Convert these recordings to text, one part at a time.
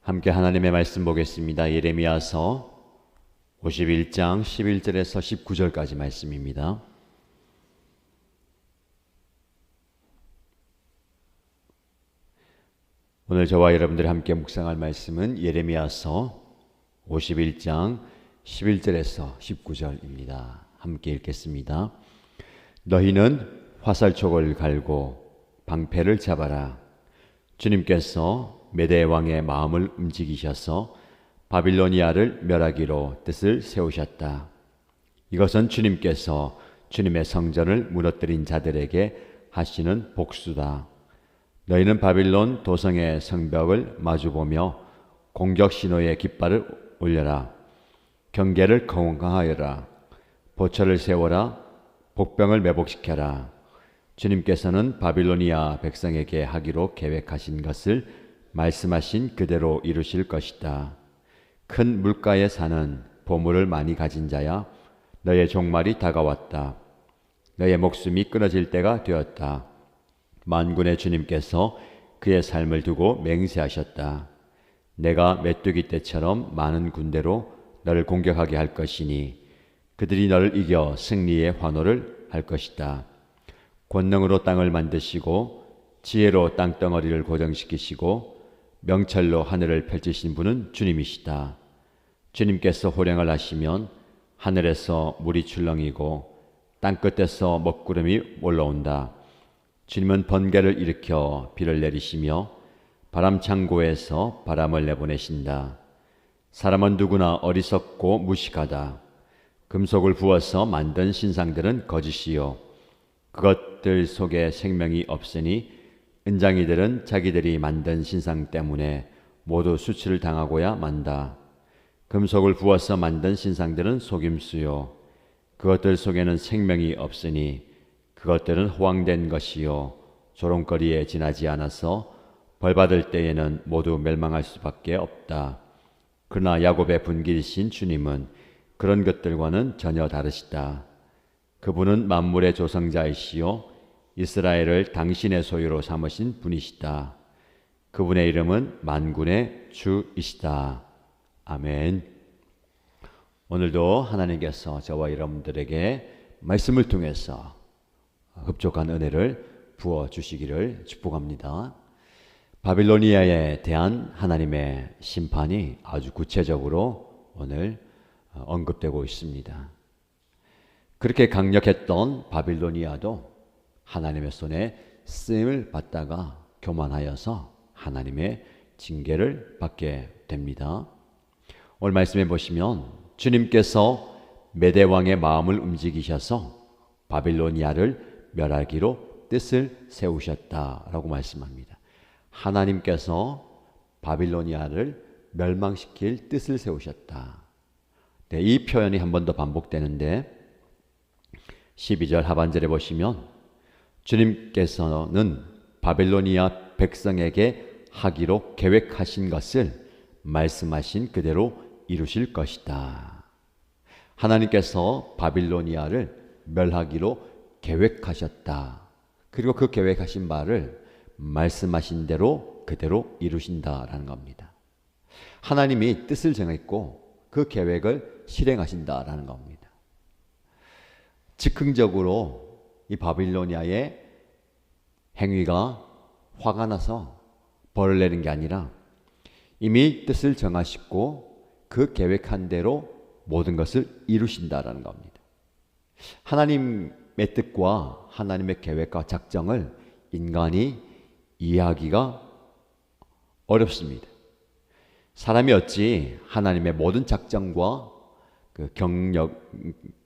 함께 하나님의 말씀 보겠습니다. 예레미야서 51장 11절에서 19절까지 말씀입니다. 오늘 저와 여러분들이 함께 묵상할 말씀은 예레미야서 51장 11절에서 19절입니다. 함께 읽겠습니다. 너희는 화살촉을 갈고 방패를 잡아라. 주님께서 메대 왕의 마음을 움직이셔서 바빌로니아를 멸하기로 뜻을 세우셨다. 이것은 주님께서 주님의 성전을 무너뜨린 자들에게 하시는 복수다. 너희는 바빌론 도성의 성벽을 마주보며 공격 신호의 깃발을 올려라. 경계를 강화하여라. 보초를 세워라. 복병을 매복시켜라. 주님께서는 바빌로니아 백성에게 하기로 계획하신 것을 말씀하신 그대로 이루실 것이다. 큰 물가에 사는 보물을 많이 가진 자야, 너의 종말이 다가왔다. 너의 목숨이 끊어질 때가 되었다. 만군의 주님께서 그의 삶을 두고 맹세하셨다. 내가 메뚜기 떼처럼 많은 군대로 너를 공격하게 할 것이니 그들이 너를 이겨 승리의 환호를 할 것이다. 권능으로 땅을 만드시고 지혜로 땅덩어리를 고정시키시고 명철로 하늘을 펼치신 분은 주님이시다. 주님께서 호령을 하시면 하늘에서 물이 출렁이고 땅끝에서 먹구름이 올라온다. 주님은 번개를 일으켜 비를 내리시며 바람 창고에서 바람을 내보내신다. 사람은 누구나 어리석고 무식하다. 금속을 부어서 만든 신상들은 거짓이요 그것들 속에 생명이 없으니 은장이들은 자기들이 만든 신상 때문에 모두 수치를 당하고야 만다. 금속을 부어서 만든 신상들은 속임수요 그것들 속에는 생명이 없으니 그것들은 호황된 것이요 조롱거리에 지나지 않아서 벌받을 때에는 모두 멸망할 수밖에 없다. 그러나 야곱의 분기이신 주님은 그런 것들과는 전혀 다르시다. 그분은 만물의 조성자이시요 이스라엘을 당신의 소유로 삼으신 분이시다. 그분의 이름은 만군의 주이시다. 아멘. 오늘도 하나님께서 저와 여러분들에게 말씀을 통해서 흡족한 은혜를 부어주시기를 축복합니다. 바빌로니아에 대한 하나님의 심판이 아주 구체적으로 오늘 언급되고 있습니다. 그렇게 강력했던 바빌로니아도 하나님의 손에 쓰임을 받다가 교만하여서 하나님의 징계를 받게 됩니다. 오늘 말씀해 보시면 주님께서 메대 왕의 마음을 움직이셔서 바빌로니아를 멸하기로 뜻을 세우셨다라고 말씀합니다. 하나님께서 바빌로니아를 멸망시킬 뜻을 세우셨다. 네, 이 표현이 한 번 더 반복되는데 12절 하반절에 보시면 주님께서는 바빌로니아 백성에게 하기로 계획하신 것을 말씀하신 그대로 이루실 것이다. 하나님께서 바빌로니아를 멸하기로 계획하셨다. 그리고 그 계획하신 바를 말씀하신 대로 그대로 이루신다라는 겁니다. 하나님이 뜻을 정했고 그 계획을 실행하신다라는 겁니다. 즉흥적으로 이 바빌로니아의 행위가 화가 나서 벌을 내는 게 아니라 이미 뜻을 정하시고 그 계획한 대로 모든 것을 이루신다라는 겁니다. 하나님의 뜻과 하나님의 계획과 작정을 인간이 이해하기가 어렵습니다. 사람이 어찌 하나님의 모든 작정과 그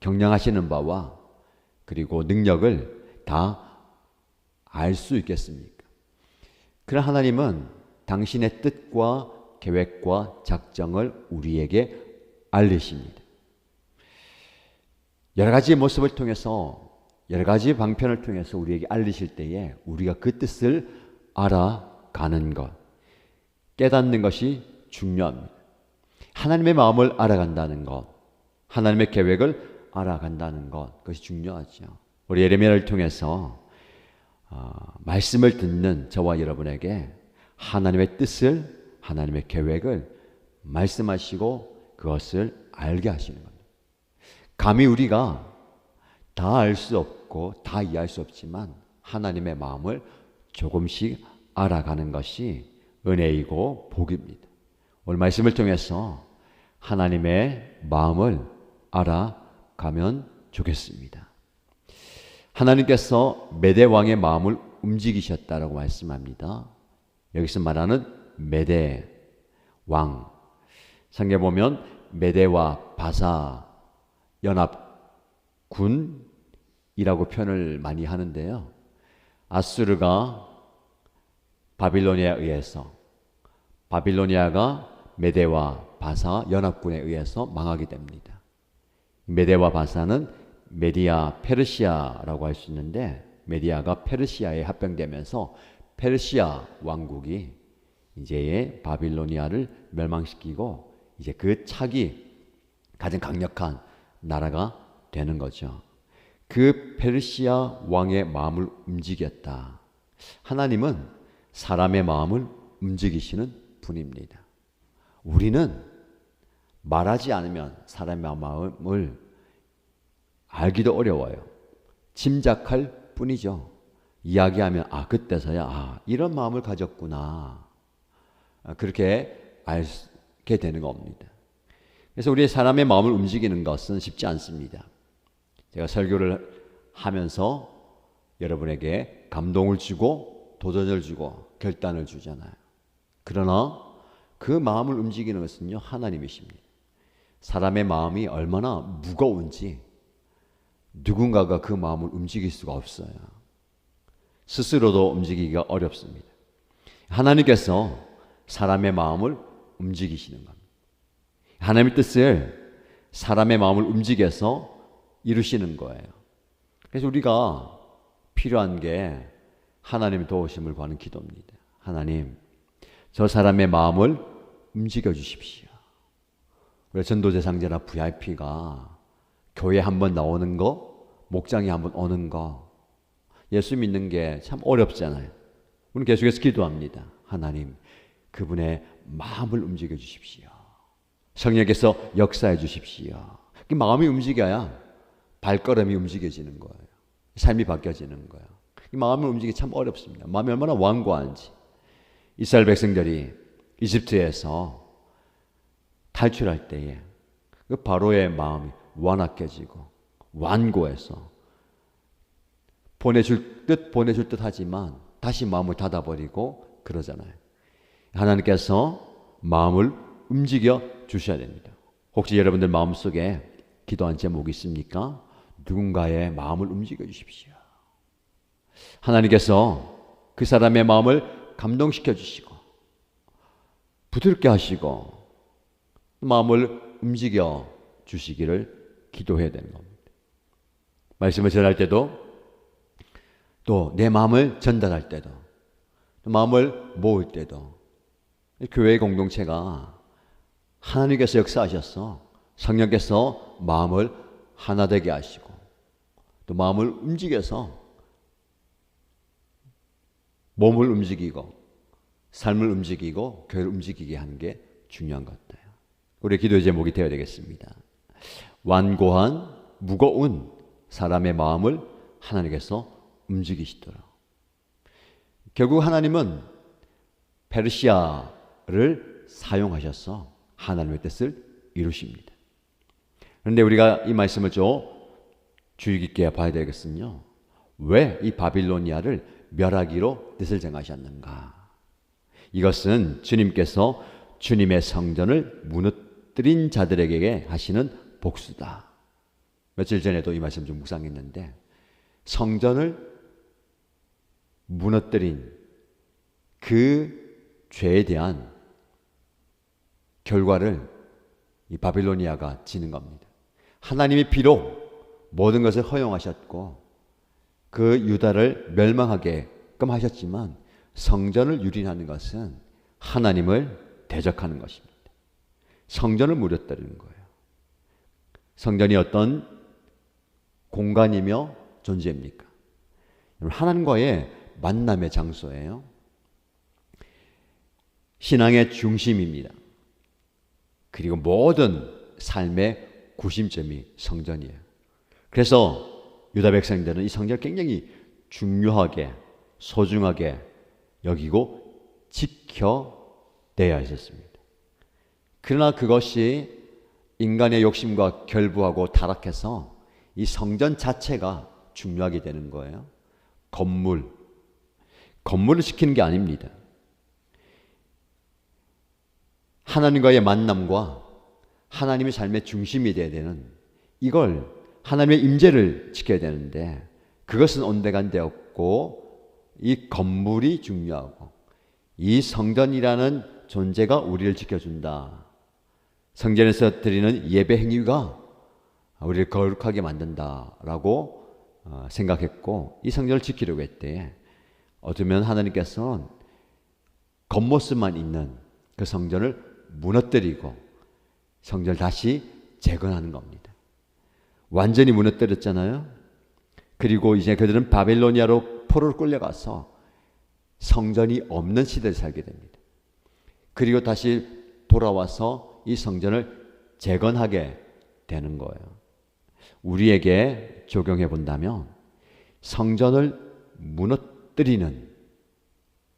경영하시는 바와 그리고 능력을 다 알 수 있겠습니까? 그러나 하나님은 당신의 뜻과 계획과 작정을 우리에게 알리십니다. 여러 가지 모습을 통해서 여러 가지 방편을 통해서 우리에게 알리실 때에 우리가 그 뜻을 알아가는 것, 깨닫는 것이 중요합니다. 하나님의 마음을 알아간다는 것, 하나님의 계획을 알아간다는 것, 그것이 중요하죠. 우리 예레미야를 통해서 말씀을 듣는 저와 여러분에게 하나님의 뜻을 하나님의 계획을 말씀하시고 그것을 알게 하시는 겁니다. 감히 우리가 다 알 수 없고 다 이해할 수 없지만 하나님의 마음을 조금씩 알아가는 것이 은혜이고 복입니다. 오늘 말씀을 통해서 하나님의 마음을 알아가면 좋겠습니다. 하나님께서 메대 왕의 마음을 움직이셨다라고 말씀합니다. 여기서 말하는 메대 왕, 성경에 보면 메대와 바사 연합군이라고 표현을 많이 하는데요. 아수르가 바빌로니아에 의해서, 바빌로니아가 메대와 바사 연합군에 의해서 망하게 됩니다. 메대와 바사는 메디아 페르시아라고 할 수 있는데, 메디아가 페르시아에 합병되면서 페르시아 왕국이 이제 바빌로니아를 멸망시키고 이제 그 차기 가장 강력한 나라가 되는 거죠. 그 페르시아 왕의 마음을 움직였다. 하나님은 사람의 마음을 움직이시는 분입니다. 우리는 말하지 않으면 사람의 마음을 알기도 어려워요. 짐작할 뿐이죠. 이야기하면 그때서야 이런 마음을 가졌구나. 그렇게 알게 되는 겁니다. 그래서 우리 사람의 마음을 움직이는 것은 쉽지 않습니다. 제가 설교를 하면서 여러분에게 감동을 주고 도전을 주고 결단을 주잖아요. 그러나 그 마음을 움직이는 것은요, 하나님이십니다. 사람의 마음이 얼마나 무거운지 누군가가 그 마음을 움직일 수가 없어요. 스스로도 움직이기가 어렵습니다. 하나님께서 사람의 마음을 움직이시는 겁니다. 하나님의 뜻을 사람의 마음을 움직여서 이루시는 거예요. 그래서 우리가 필요한 게 하나님의 도우심을 구하는 기도입니다. 하나님, 저 사람의 마음을 움직여 주십시오. 우리 전도대상자나 VIP가 교회 한번 나오는 거, 목장에 한번 오는 거, 예수 믿는 게 참 어렵잖아요. 우리는 계속해서 기도합니다. 하나님, 그분의 마음을 움직여 주십시오. 성령께서 역사해 주십시오. 그 마음이 움직여야 발걸음이 움직여지는 거예요. 삶이 바뀌어지는 거예요. 이 마음을 움직이기 참 어렵습니다. 마음이 얼마나 완고한지. 이스라엘 백성들이 이집트에서 탈출할 때에 그 바로의 마음이 완악해지고 완고해서 보내줄 듯 하지만 다시 마음을 닫아버리고 그러잖아요. 하나님께서 마음을 움직여 주셔야 됩니다. 혹시 여러분들 마음속에 기도한 제목이 있습니까? 누군가의 마음을 움직여 주십시오. 하나님께서 그 사람의 마음을 감동시켜 주시고 부드럽게 하시고 마음을 움직여 주시기를 기도해야 되는 겁니다. 말씀을 전할 때도 또 내 마음을 전달할 때도 또 마음을 모을 때도 교회 공동체가 하나님께서 역사하셔서 성령께서 마음을 하나 되게 하시고 또 마음을 움직여서 몸을 움직이고 삶을 움직이고 교회를 움직이게 하는 게 중요한 것 같아요. 우리의 기도의 제목이 되어야 되겠습니다. 완고한 무거운 사람의 마음을 하나님께서 움직이시도록. 결국 하나님은 페르시아를 사용하셔서 하나님의 뜻을 이루십니다. 그런데 우리가 이 말씀을 좀 주의 깊게 봐야 되겠군요. 왜 이 바빌로니아를 멸하기로 뜻을 정하셨는가? 이것은 주님께서 주님의 성전을 무너뜨린 자들에게 하시는 복수다. 며칠 전에도 이 말씀 좀 묵상했는데 성전을 무너뜨린 그 죄에 대한 결과를 이 바빌로니아가 지는 겁니다. 하나님의 피로 모든 것을 허용하셨고 그 유다를 멸망하게끔 하셨지만 성전을 유린하는 것은 하나님을 대적하는 것입니다. 성전을 무너뜨리는 거예요. 성전이 어떤 공간이며 존재입니까? 하나님과의 만남의 장소예요. 신앙의 중심입니다. 그리고 모든 삶의 구심점이 성전이에요. 그래서 유다 백성들은 이 성전을 굉장히 중요하게 소중하게 여기고 지켜내야 했었습니다. 그러나 그것이 인간의 욕심과 결부하고 타락해서 이 성전 자체가 중요하게 되는 거예요. 건물을 지키는 게 아닙니다. 하나님과의 만남과 하나님의 삶의 중심이 되어야 되는 이걸 하나님의 임재를 지켜야 되는데 그것은 온데간데 없고 이 건물이 중요하고 이 성전이라는 존재가 우리를 지켜준다. 성전에서 드리는 예배 행위가 우리를 거룩하게 만든다라고 생각했고 이 성전을 지키려고 했대. 어쩌면 하나님께서는 겉모습만 있는 그 성전을 무너뜨리고 성전을 다시 재건하는 겁니다. 완전히 무너뜨렸잖아요. 그리고 이제 그들은 바빌로니아로 포로로 끌려가서 성전이 없는 시대를 살게 됩니다. 그리고 다시 돌아와서 이 성전을 재건하게 되는 거예요. 우리에게 적용해 본다면 성전을 무너뜨리는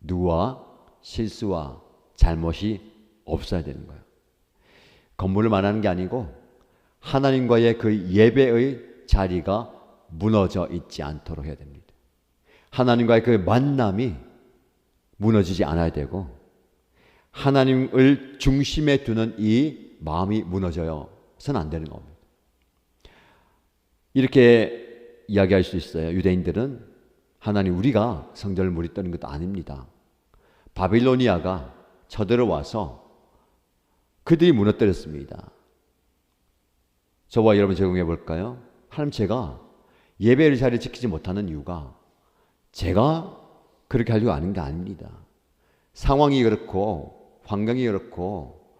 누구와 실수와 잘못이 없어야 되는 거예요. 건물을 말하는 게 아니고 하나님과의 그 예배의 자리가 무너져 있지 않도록 해야 됩니다. 하나님과의 그 만남이 무너지지 않아야 되고 하나님을 중심에 두는 이 마음이 무너져서는 안 되는 겁니다. 이렇게 이야기할 수 있어요. 유대인들은 하나님 우리가 성전을 무너뜨린 것도 아닙니다. 바빌로니아가 쳐들어와서 그들이 무너뜨렸습니다. 저와 여러분 적용해 볼까요? 하나님 제가 예배의 자리를 지키지 못하는 이유가 제가 그렇게 하려고 하는 게 아닙니다. 상황이 그렇고 환경이 그렇고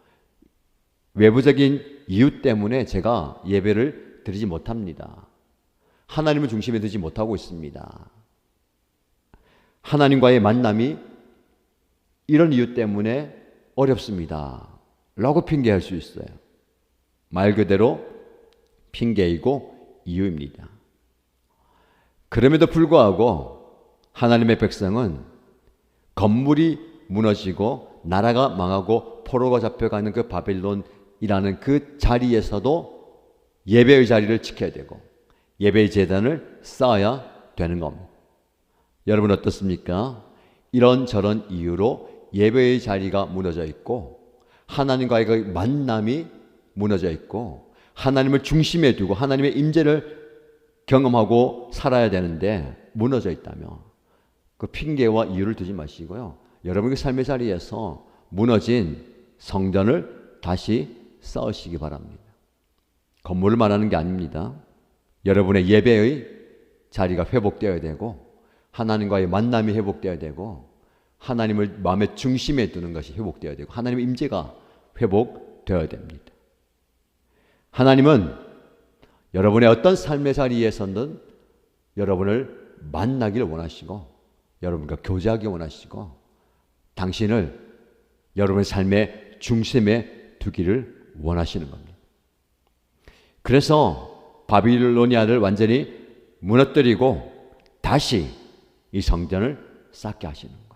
외부적인 이유 때문에 제가 예배를 드리지 못합니다. 하나님을 중심에 두지 못하고 있습니다. 하나님과의 만남이 이런 이유 때문에 어렵습니다. 라고 핑계할 수 있어요. 말 그대로 핑계이고 이유입니다. 그럼에도 불구하고 하나님의 백성은 건물이 무너지고 나라가 망하고 포로가 잡혀가는 그 바빌론이라는 그 자리에서도 예배의 자리를 지켜야 되고 예배의 제단을 쌓아야 되는 겁니다. 여러분 어떻습니까? 이런저런 이유로 예배의 자리가 무너져 있고 하나님과의 그 만남이 무너져 있고 하나님을 중심에 두고 하나님의 임재를 경험하고 살아야 되는데 무너져 있다면 그 핑계와 이유를 두지 마시고요. 여러분의 삶의 자리에서 무너진 성전을 다시 쌓으시기 바랍니다. 건물을 말하는 게 아닙니다. 여러분의 예배의 자리가 회복되어야 되고 하나님과의 만남이 회복되어야 되고 하나님을 마음의 중심에 두는 것이 회복되어야 되고 하나님의 임재가 회복되어야 됩니다. 하나님은 여러분의 어떤 삶의 자리에서는 여러분을 만나기를 원하시고 여러분과 교제하기 원하시고 당신을 여러분의 삶의 중심에 두기를 원하시는 겁니다. 그래서 바빌로니아를 완전히 무너뜨리고 다시 이 성전을 쌓게 하시는 거예요.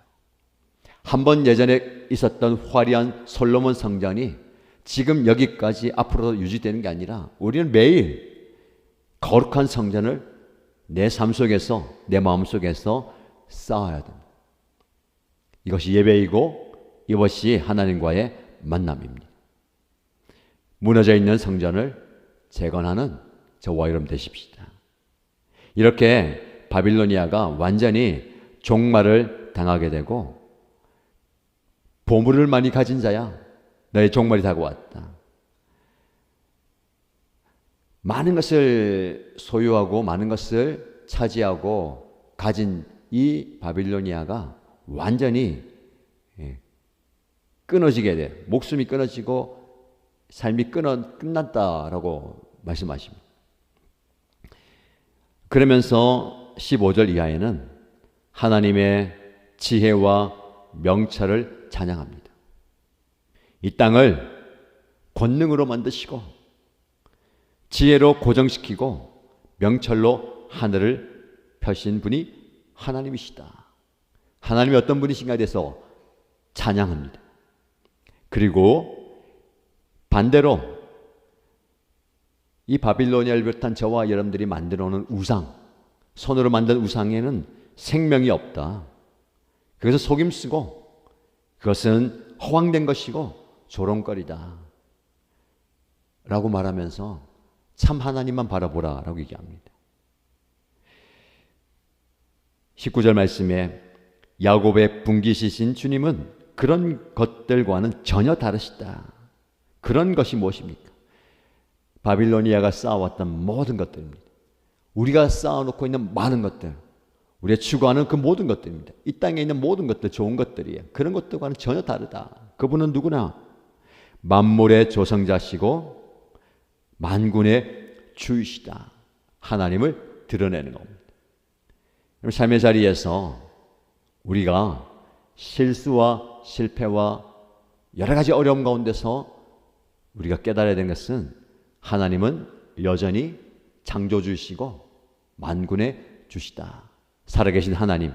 한번 예전에 있었던 화려한 솔로몬 성전이 지금 여기까지 앞으로 유지되는 게 아니라 우리는 매일 거룩한 성전을 내 삶 속에서 내 마음 속에서 쌓아야 됩니다. 이것이 예배이고 이것이 하나님과의 만남입니다. 무너져 있는 성전을 재건하는 저와 여러분 되십시다. 이렇게 바빌로니아가 완전히 종말을 당하게 되고 보물을 많이 가진 자야 너의 종말이 다가왔다. 많은 것을 소유하고 많은 것을 차지하고 가진 이 바빌로니아가 완전히 끊어지게 돼. 목숨이 끊어지고 삶이 끝났다라고 말씀하십니다. 그러면서 15절 이하에는 하나님의 지혜와 명철을 찬양합니다. 이 땅을 권능으로 만드시고 지혜로 고정시키고 명철로 하늘을 펴신 분이 하나님이시다. 하나님이 어떤 분이신가에 대해서 찬양합니다. 그리고 반대로 이 바빌로니아를 비롯한 저와 여러분들이 만들어 놓은 우상, 손으로 만든 우상에는 생명이 없다. 그것은 속임수고 그것은 허황된 것이고 조롱거리다 라고 말하면서 참 하나님만 바라보라 라고 얘기합니다. 19절 말씀에 야곱의 분깃이신 주님은 그런 것들과는 전혀 다르시다. 그런 것이 무엇입니까? 바빌로니아가 쌓아왔던 모든 것들입니다. 우리가 쌓아놓고 있는 많은 것들, 우리가 추구하는 그 모든 것들입니다. 이 땅에 있는 모든 것들, 좋은 것들이에요. 그런 것들과는 전혀 다르다. 그분은 누구나 만물의 조성자시고 만군의 주이시다. 하나님을 드러내는 겁니다. 삶의 자리에서 우리가 실수와 실패와 여러 가지 어려움 가운데서 우리가 깨달아야 되는 것은 하나님은 여전히 창조주이시고 만군의 주시다. 살아계신 하나님,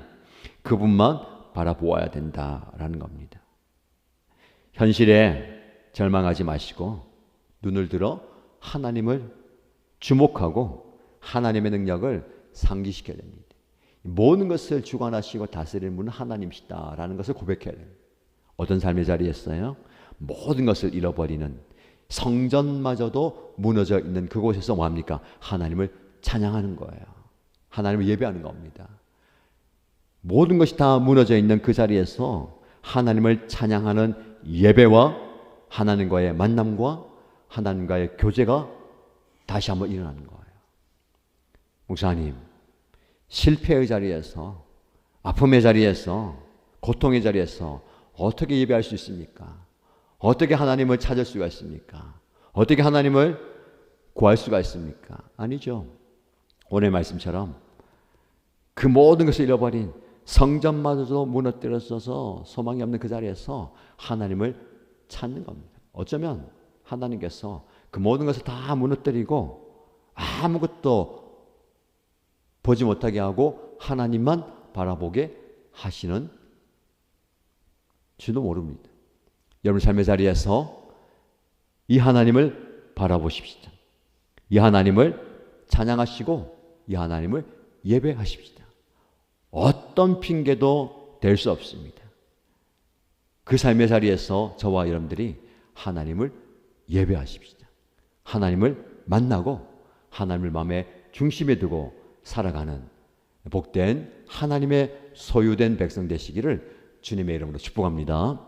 그분만 바라보아야 된다라는 겁니다. 현실에 절망하지 마시고 눈을 들어 하나님을 주목하고 하나님의 능력을 상기시켜야 됩니다. 모든 것을 주관하시고 다스리는 분은 하나님이시다라는 것을 고백해야 됩니다. 어떤 삶의 자리였어요? 모든 것을 잃어버리는 성전마저도 무너져 있는 그곳에서 뭐합니까? 하나님을 찬양하는 거예요. 하나님을 예배하는 겁니다. 모든 것이 다 무너져 있는 그 자리에서 하나님을 찬양하는 예배와 하나님과의 만남과 하나님과의 교제가 다시 한번 일어나는 거예요. 목사님, 실패의 자리에서, 아픔의 자리에서, 고통의 자리에서 어떻게 예배할 수 있습니까? 어떻게 하나님을 찾을 수가 있습니까? 어떻게 하나님을 구할 수가 있습니까? 아니죠. 오늘 말씀처럼 그 모든 것을 잃어버린 성전마저도 무너뜨려서 소망이 없는 그 자리에서 하나님을 찾는 겁니다. 어쩌면 하나님께서 그 모든 것을 다 무너뜨리고 아무것도 보지 못하게 하고 하나님만 바라보게 하시는 줄도 모릅니다. 여러분 삶의 자리에서 이 하나님을 바라보십시다. 이 하나님을 찬양하시고 이 하나님을 예배하십시다. 어떤 핑계도 될 수 없습니다. 그 삶의 자리에서 저와 여러분들이 하나님을 예배하십시다. 하나님을 만나고 하나님을 마음의 중심에 두고 살아가는 복된 하나님의 소유된 백성 되시기를 주님의 이름으로 축복합니다.